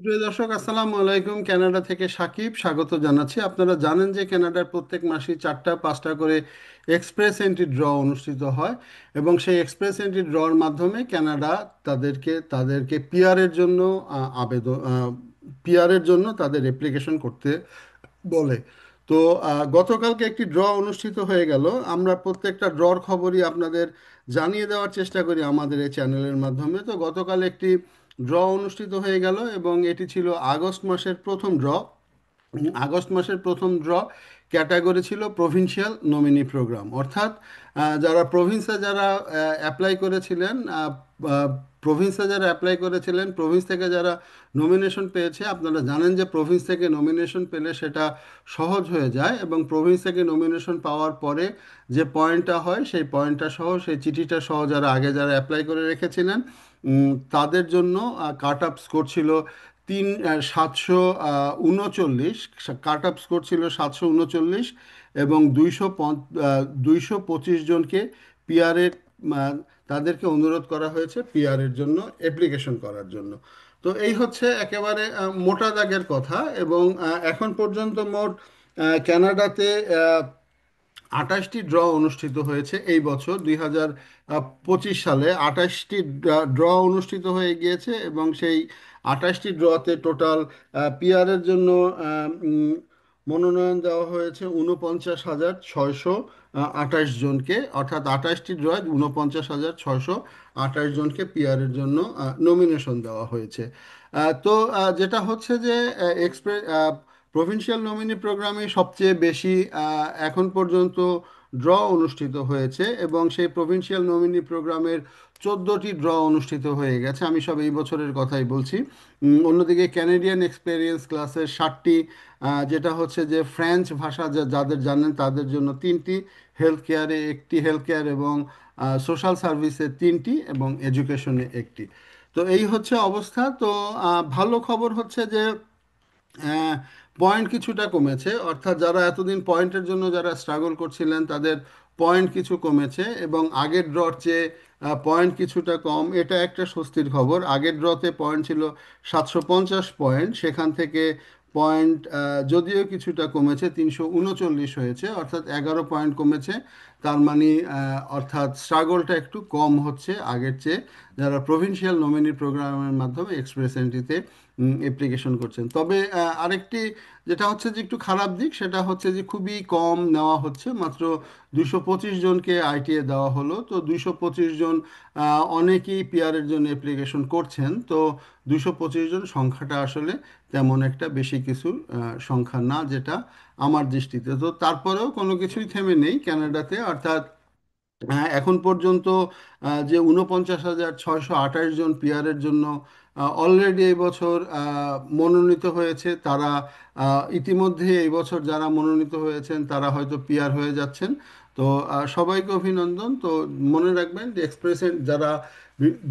প্রিয় দর্শক, আসসালামু আলাইকুম। কানাডা থেকে সাকিব স্বাগত জানাচ্ছি। আপনারা জানেন যে কানাডার প্রত্যেক মাসে 4টা 5টা করে এক্সপ্রেস এন্ট্রি ড্র অনুষ্ঠিত হয়, এবং সেই এক্সপ্রেস এন্ট্রি ড্রর মাধ্যমে কানাডা তাদেরকে পিআরের জন্য আবেদন পিআরের জন্য তাদের অ্যাপ্লিকেশন করতে বলে। তো গতকালকে একটি ড্র অনুষ্ঠিত হয়ে গেল। আমরা প্রত্যেকটা ড্রর খবরই আপনাদের জানিয়ে দেওয়ার চেষ্টা করি আমাদের এই চ্যানেলের মাধ্যমে। তো গতকাল একটি ড্র অনুষ্ঠিত হয়ে গেল এবং এটি ছিল আগস্ট মাসের প্রথম ড্র। আগস্ট মাসের প্রথম ড্র ক্যাটাগরি ছিল প্রভিন্সিয়াল নমিনি প্রোগ্রাম, অর্থাৎ যারা প্রভিন্সে যারা অ্যাপ্লাই করেছিলেন, প্রভিন্স থেকে যারা নমিনেশন পেয়েছে। আপনারা জানেন যে প্রভিন্স থেকে নমিনেশন পেলে সেটা সহজ হয়ে যায়, এবং প্রভিন্স থেকে নমিনেশন পাওয়ার পরে যে পয়েন্টটা হয় সেই পয়েন্টটা সহ, সেই চিঠিটা সহ যারা অ্যাপ্লাই করে রেখেছিলেন, তাদের জন্য কাট অফ স্কোর ছিল 739। কাট অফ স্কোর ছিল 739, এবং 225 জনকে পিআরের, তাদেরকে অনুরোধ করা হয়েছে পিআরের জন্য অ্যাপ্লিকেশন করার জন্য। তো এই হচ্ছে একেবারে মোটা দাগের কথা। এবং এখন পর্যন্ত মোট কানাডাতে 28টি ড্র অনুষ্ঠিত হয়েছে। এই বছর 2025 সালে 28টি ড্র অনুষ্ঠিত হয়ে গিয়েছে, এবং সেই 28টি ড্রতে টোটাল পিআরের জন্য মনোনয়ন দেওয়া হয়েছে 49,628 জনকে, অর্থাৎ 28টি ড্রয় 49,628 জনকে পিআরের জন্য নমিনেশন দেওয়া হয়েছে। তো যেটা হচ্ছে যে এক্সপ্রেস প্রভিন্সিয়াল নমিনি প্রোগ্রামে সবচেয়ে বেশি এখন পর্যন্ত ড্র অনুষ্ঠিত হয়েছে, এবং সেই প্রভিন্সিয়াল নমিনি প্রোগ্রামের 14টি ড্র অনুষ্ঠিত হয়ে গেছে। আমি সব এই বছরের কথাই বলছি। অন্যদিকে ক্যানাডিয়ান এক্সপেরিয়েন্স ক্লাসের 60টি, যেটা হচ্ছে যে ফ্রেঞ্চ ভাষা যাদের জানেন তাদের জন্য 3টি, হেলথ কেয়ার এবং সোশ্যাল সার্ভিসে 3টি, এবং এডুকেশনে 1টি। তো এই হচ্ছে অবস্থা। তো ভালো খবর হচ্ছে যে পয়েন্ট কিছুটা কমেছে, অর্থাৎ যারা এতদিন পয়েন্টের জন্য যারা স্ট্রাগল করছিলেন তাদের পয়েন্ট কিছু কমেছে, এবং আগের ড্রর চেয়ে পয়েন্ট কিছুটা কম। এটা একটা স্বস্তির খবর। আগের ড্রতে পয়েন্ট ছিল 750 পয়েন্ট, সেখান থেকে পয়েন্ট যদিও কিছুটা কমেছে, 339 হয়েছে, অর্থাৎ 11 পয়েন্ট কমেছে। তার মানে অর্থাৎ স্ট্রাগলটা একটু কম হচ্ছে আগের চেয়ে, যারা প্রভিন্সিয়াল নমিনি প্রোগ্রামের মাধ্যমে এক্সপ্রেস এন্ট্রিতে অ্যাপ্লিকেশন করছেন। তবে আরেকটি যেটা হচ্ছে যে একটু খারাপ দিক, সেটা হচ্ছে যে খুবই কম নেওয়া হচ্ছে, মাত্র 225 জনকে আইটিএ দেওয়া হলো। তো 225 জন, অনেকেই পিআরের জন্য অ্যাপ্লিকেশন করছেন। তো 225 জন সংখ্যাটা আসলে তেমন একটা বেশি কিছু সংখ্যা না, যেটা আমার দৃষ্টিতে। তো তারপরেও কোনো কিছুই থেমে নেই কানাডাতে, অর্থাৎ এখন পর্যন্ত যে 49,628 জন পিআরের জন্য অলরেডি এই বছর মনোনীত হয়েছে, তারা ইতিমধ্যে এই বছর যারা মনোনীত হয়েছেন তারা হয়তো পিআর হয়ে যাচ্ছেন। তো সবাইকে অভিনন্দন। তো মনে রাখবেন যে যারা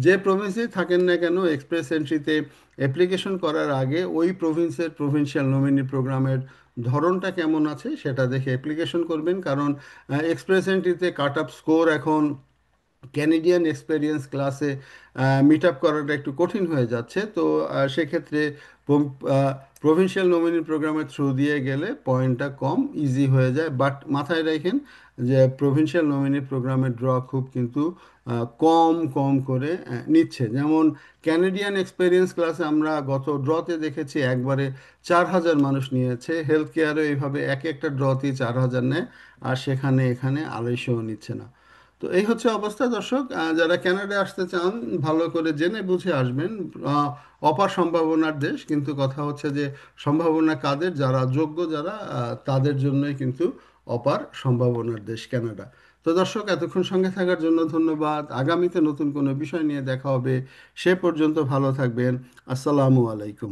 যে প্রভিন্সেই থাকেন না কেন, এক্সপ্রেস এন্ট্রিতে অ্যাপ্লিকেশন করার আগে ওই প্রভিন্সের প্রভিন্সিয়াল নমিনি প্রোগ্রামের ধরনটা কেমন আছে সেটা দেখে অ্যাপ্লিকেশন করবেন। কারণ এক্সপ্রেস এন্ট্রিতে কাট অফ স্কোর এখন ক্যানেডিয়ান এক্সপেরিয়েন্স ক্লাসে মিট আপ করাটা একটু কঠিন হয়ে যাচ্ছে। তো সেক্ষেত্রে প্রভিন্সিয়াল নমিনি প্রোগ্রামের থ্রু দিয়ে গেলে পয়েন্টটা কম ইজি হয়ে যায়। বাট মাথায় রাখেন যে প্রভিন্সিয়াল নমিনি প্রোগ্রামের ড্র খুব কিন্তু কম কম করে নিচ্ছে। যেমন ক্যানেডিয়ান এক্সপেরিয়েন্স ক্লাসে আমরা গত ড্রতে দেখেছি একবারে 4,000 মানুষ নিয়েছে। হেলথ কেয়ারও এইভাবে এক একটা ড্রতেই 4,000 নেয়, আর সেখানে এখানে 250ও নিচ্ছে না। তো এই হচ্ছে অবস্থা। দর্শক, যারা কানাডা আসতে চান ভালো করে জেনে বুঝে আসবেন। আহ, অপার সম্ভাবনার দেশ, কিন্তু কথা হচ্ছে যে সম্ভাবনা কাদের, যারা যোগ্য, যারা তাদের জন্যই কিন্তু অপার সম্ভাবনার দেশ কানাডা। তো দর্শক, এতক্ষণ সঙ্গে থাকার জন্য ধন্যবাদ। আগামীতে নতুন কোনো বিষয় নিয়ে দেখা হবে। সে পর্যন্ত ভালো থাকবেন। আসসালামু আলাইকুম।